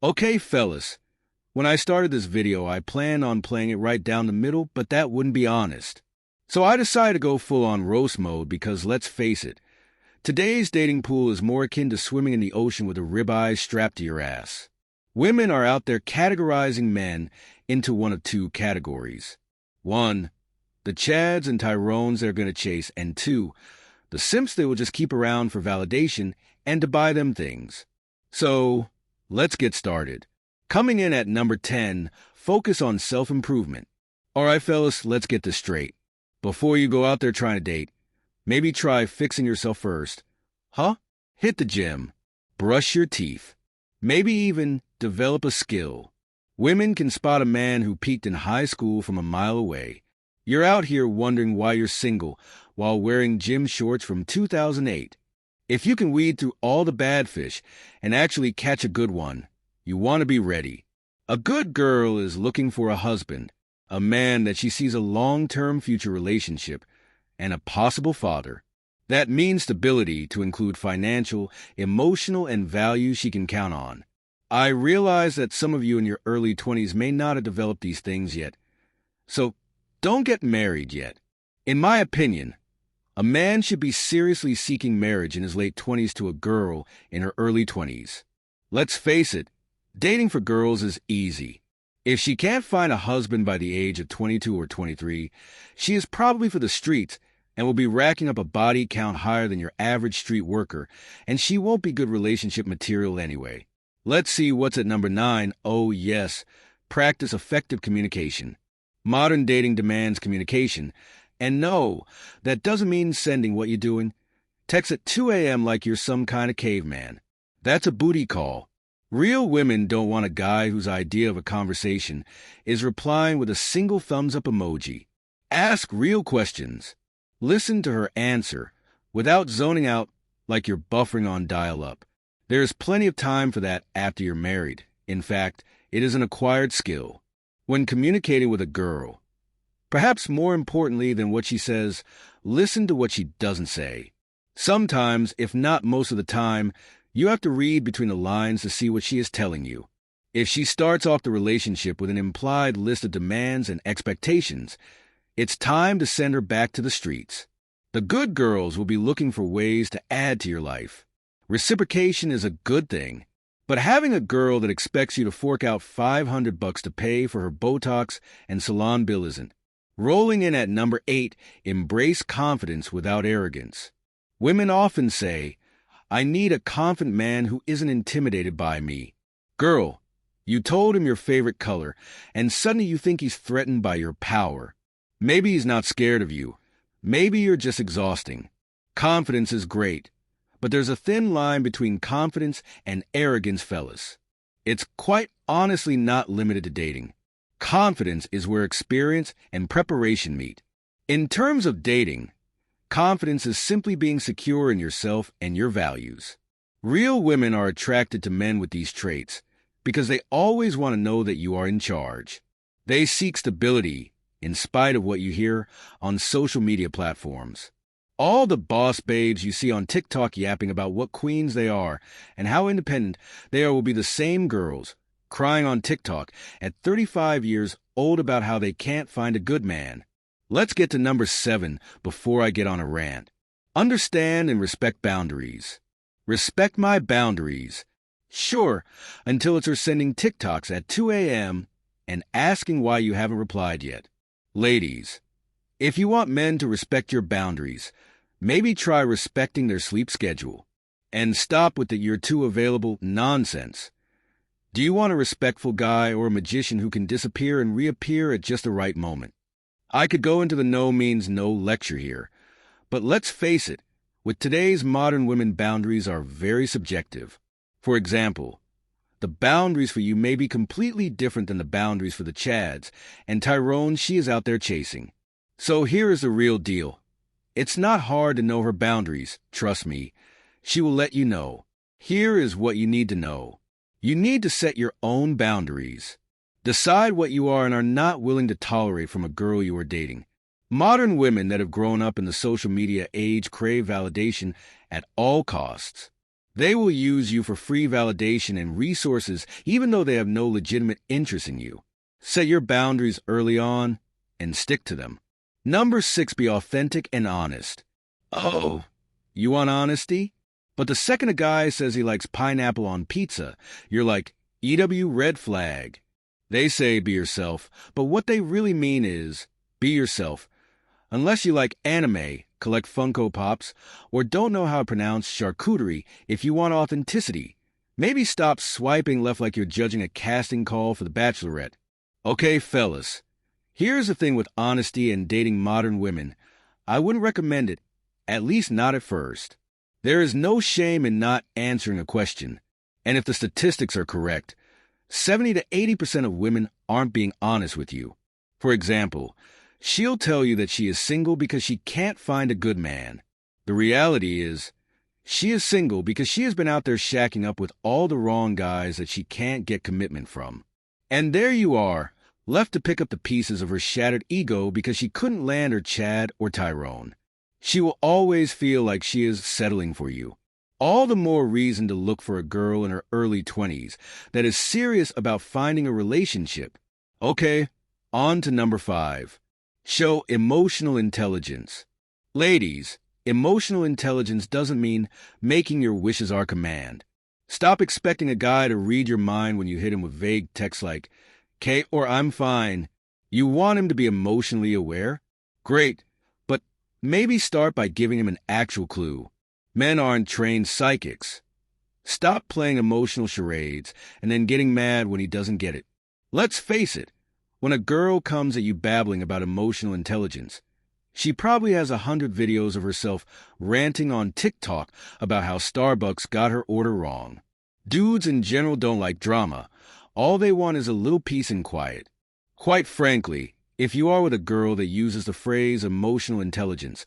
Okay, fellas, when I started this video, I planned on playing it right down the middle, but that wouldn't be honest. So I decided to go full-on roast mode because, let's face it, today's dating pool is more akin to swimming in the ocean with a ribeye strapped to your ass. Women are out there categorizing men into one of two categories. One, the Chads and Tyrones they're going to chase, and two, the simps they will just keep around for validation and to buy them things. So, let's get started. Coming in at number 10, focus on self-improvement. All right, fellas, let's get this straight. Before you go out there trying to date, maybe try fixing yourself first. Huh? Hit the gym. Brush your teeth. Maybe even develop a skill. Women can spot a man who peaked in high school from a mile away. You're out here wondering why you're single while wearing gym shorts from 2008. If you can weed through all the bad fish and actually catch a good one, you want to be ready. A good girl is looking for a husband, a man that she sees a long-term future relationship, and a possible father. That means stability to include financial, emotional, and values she can count on. I realize that some of you in your early 20s may not have developed these things yet, so don't get married yet. In my opinion, a man should be seriously seeking marriage in his late 20s to a girl in her early 20s. Let's face it, dating for girls is easy. If she can't find a husband by the age of 22 or 23, she is probably for the streets and will be racking up a body count higher than your average street worker, and she won't be good relationship material anyway. Let's see what's at number 9. Oh yes, practice effective communication. Modern dating demands communication, and no, that doesn't mean sending what you're doing. Text at 2 a.m. like you're some kind of caveman. That's a booty call. Real women don't want a guy whose idea of a conversation is replying with a single thumbs-up emoji. Ask real questions. Listen to her answer without zoning out like you're buffering on dial-up. There is plenty of time for that after you're married. In fact, it is an acquired skill. When communicating with a girl, perhaps more importantly than what she says, listen to what she doesn't say. Sometimes, if not most of the time, you have to read between the lines to see what she is telling you. If she starts off the relationship with an implied list of demands and expectations, it's time to send her back to the streets. The good girls will be looking for ways to add to your life. Reciprocation is a good thing, but having a girl that expects you to fork out $500 to pay for her Botox and salon bill isn't. Rolling in at number 8, embrace confidence without arrogance. Women often say, I need a confident man who isn't intimidated by me. Girl, you told him your favorite color, and suddenly you think he's threatened by your power. Maybe he's not scared of you. Maybe you're just exhausting. Confidence is great, but there's a thin line between confidence and arrogance, fellas. It's quite honestly not limited to dating. Confidence is where experience and preparation meet. In terms of dating, confidence is simply being secure in yourself and your values. Real women are attracted to men with these traits because they always want to know that you are in charge. They seek stability in spite of what you hear on social media platforms. All the boss babes you see on TikTok yapping about what queens they are and how independent they are will be the same girls crying on TikTok at 35 years old about how they can't find a good man. Let's get to number 7 before I get on a rant. Understand and respect boundaries. Respect my boundaries. Sure, until it's her sending TikToks at 2 a.m. and asking why you haven't replied yet. Ladies, if you want men to respect your boundaries, maybe try respecting their sleep schedule. And stop with the "you're too available" nonsense. Do you want a respectful guy or a magician who can disappear and reappear at just the right moment? I could go into the no means no lecture here, but let's face it, with today's modern women, boundaries are very subjective. For example, the boundaries for you may be completely different than the boundaries for the Chads and Tyrone she is out there chasing. So here is the real deal. It's not hard to know her boundaries, trust me. She will let you know. Here is what you need to know. You need to set your own boundaries. Decide what you are and are not willing to tolerate from a girl you are dating. Modern women that have grown up in the social media age crave validation at all costs. They will use you for free validation and resources even though they have no legitimate interest in you. Set your boundaries early on and stick to them. Number 6, be authentic and honest. Oh, you want honesty? But the second a guy says he likes pineapple on pizza, you're like, EW red flag. They say be yourself, but what they really mean is be yourself. Unless you like anime, collect Funko Pops, or don't know how to pronounce charcuterie, if you want authenticity, maybe stop swiping left like you're judging a casting call for The Bachelorette. Okay, fellas, here's the thing with honesty and dating modern women. I wouldn't recommend it, at least not at first. There is no shame in not answering a question. And if the statistics are correct, 70 to 80% of women aren't being honest with you. For example, she'll tell you that she is single because she can't find a good man. The reality is, she is single because she has been out there shacking up with all the wrong guys that she can't get commitment from. And there you are, left to pick up the pieces of her shattered ego because she couldn't land her Chad or Tyrone. She will always feel like she is settling for you. All the more reason to look for a girl in her early 20s that is serious about finding a relationship. Okay, on to number 5. Show emotional intelligence. Ladies, emotional intelligence doesn't mean making your wishes our command. Stop expecting a guy to read your mind when you hit him with vague texts like, "K" or "I'm fine." You want him to be emotionally aware? Great, but maybe start by giving him an actual clue. Men aren't trained psychics. Stop playing emotional charades and then getting mad when he doesn't get it. Let's face it, when a girl comes at you babbling about emotional intelligence, she probably has 100 videos of herself ranting on TikTok about how Starbucks got her order wrong. Dudes in general don't like drama. All they want is a little peace and quiet. Quite frankly, if you are with a girl that uses the phrase emotional intelligence,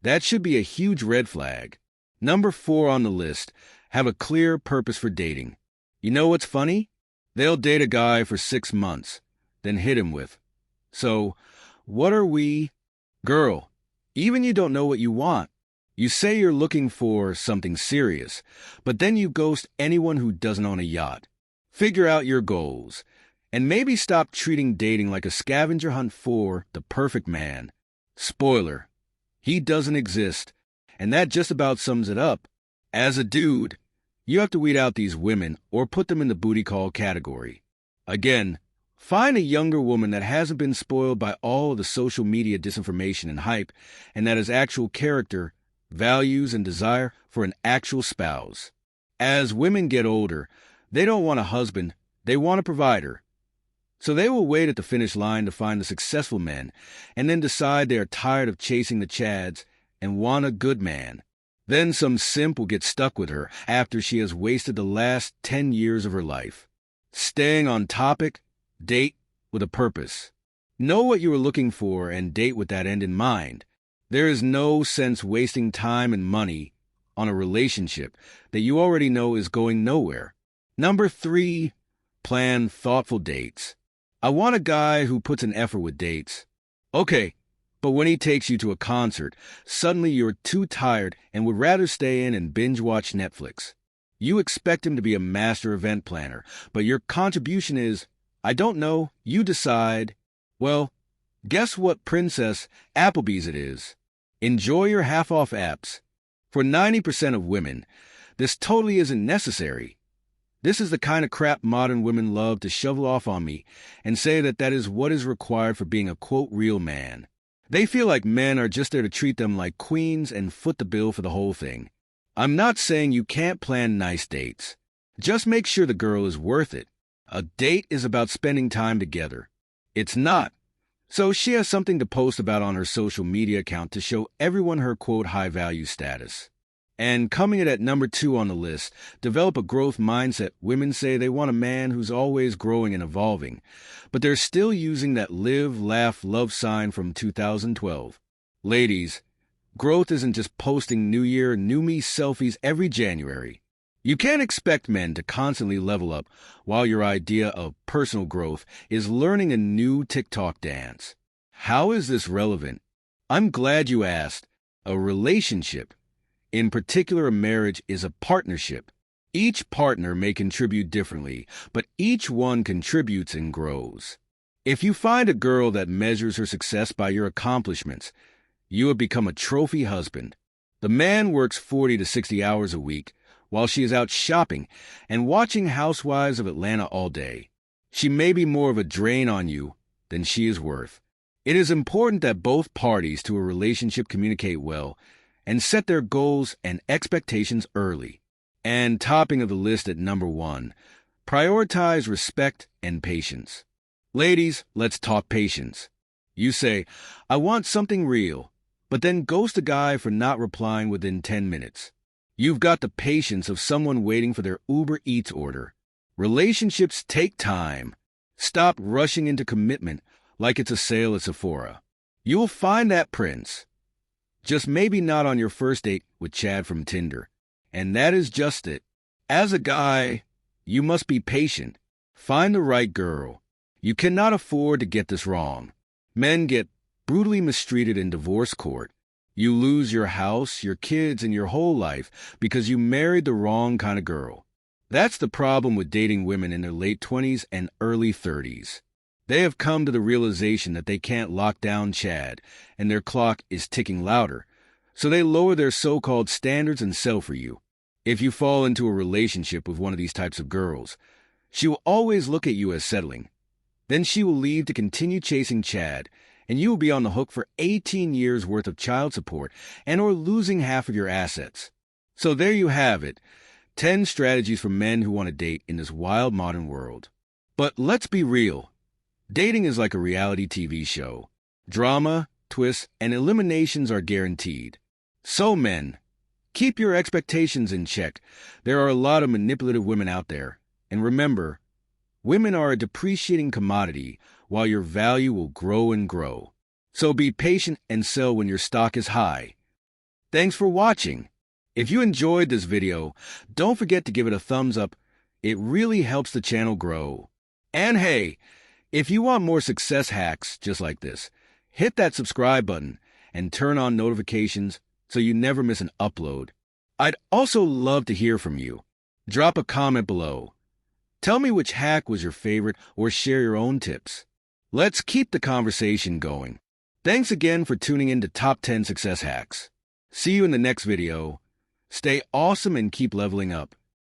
that should be a huge red flag. Number 4 on the list, have a clear purpose for dating. You know what's funny? They'll date a guy for 6 months, then hit him with, "So, what are we?" Girl, even you don't know what you want. You say you're looking for something serious, but then you ghost anyone who doesn't own a yacht. Figure out your goals, and maybe stop treating dating like a scavenger hunt for the perfect man. Spoiler, he doesn't exist. And that just about sums it up. As a dude, you have to weed out these women or put them in the booty call category. Again, find a younger woman that hasn't been spoiled by all of the social media disinformation and hype, and that has actual character, values, and desire for an actual spouse. As women get older, they don't want a husband, they want a provider. So they will wait at the finish line to find the successful men, and then decide they are tired of chasing the chads and want a good man. Then some simp will get stuck with her after she has wasted the last 10 years of her life. Staying on topic, date with a purpose. Know what you are looking for and date with that end in mind. There is no sense wasting time and money on a relationship that you already know is going nowhere. Number 3, plan thoughtful dates. I want a guy who puts an effort with dates. Okay, but when he takes you to a concert, suddenly you're too tired and would rather stay in and binge watch Netflix. You expect him to be a master event planner, but your contribution is, "I don't know, you decide." Well, guess what princess Applebee's it is. Enjoy your half-off apps. For 90% of women, this totally isn't necessary. This is the kind of crap modern women love to shovel off on me and say that that is what is required for being a, quote, real man. They feel like men are just there to treat them like queens and foot the bill for the whole thing. I'm not saying you can't plan nice dates. Just make sure the girl is worth it. A date is about spending time together. It's not. So she has something to post about on her social media account to show everyone her, quote, high-value status. And coming in at number 2 on the list, develop a growth mindset. Women say they want a man who's always growing and evolving, but they're still using that live, laugh, love sign from 2012. Ladies, growth isn't just posting New Year, New Me selfies every January. You can't expect men to constantly level up while your idea of personal growth is learning a new TikTok dance. How is this relevant? I'm glad you asked. A relationship In particular, a marriage is a partnership. Each partner may contribute differently, but each one contributes and grows. If you find a girl that measures her success by your accomplishments, you have become a trophy husband. The man works 40 to 60 hours a week while she is out shopping and watching Housewives of Atlanta all day. She may be more of a drain on you than she is worth. It is important that both parties to a relationship communicate well and set their goals and expectations early. And topping of the list at number 1, prioritize respect and patience. Ladies, let's talk patience. You say, I want something real, but then ghost a guy for not replying within 10 minutes. You've got the patience of someone waiting for their Uber Eats order. Relationships take time. Stop rushing into commitment like it's a sale at Sephora. You will find that prince. Just maybe not on your first date with Chad from Tinder. And that is just it. As a guy, you must be patient. Find the right girl. You cannot afford to get this wrong. Men get brutally mistreated in divorce court. You lose your house, your kids, and your whole life because you married the wrong kind of girl. That's the problem with dating women in their late 20s and early 30s. They have come to the realization that they can't lock down Chad, and their clock is ticking louder. So they lower their so-called standards and sell for you. If you fall into a relationship with one of these types of girls, she will always look at you as settling. Then she will leave to continue chasing Chad, and you will be on the hook for 18 years worth of child support and or losing half of your assets. So there you have it, 10 strategies for men who want to date in this wild modern world. But let's be real. Dating is like a reality TV show. Drama, twists, and eliminations are guaranteed. So men, keep your expectations in check. There are a lot of manipulative women out there. And remember, women are a depreciating commodity while your value will grow and grow. So be patient and sell when your stock is high. Thanks for watching. If you enjoyed this video, don't forget to give it a thumbs up. It really helps the channel grow. And hey, if you want more success hacks just like this, hit that subscribe button and turn on notifications so you never miss an upload. I'd also love to hear from you. Drop a comment below. Tell me which hack was your favorite or share your own tips. Let's keep the conversation going. Thanks again for tuning in to Top 10 Success Hacks. See you in the next video. Stay awesome and keep leveling up.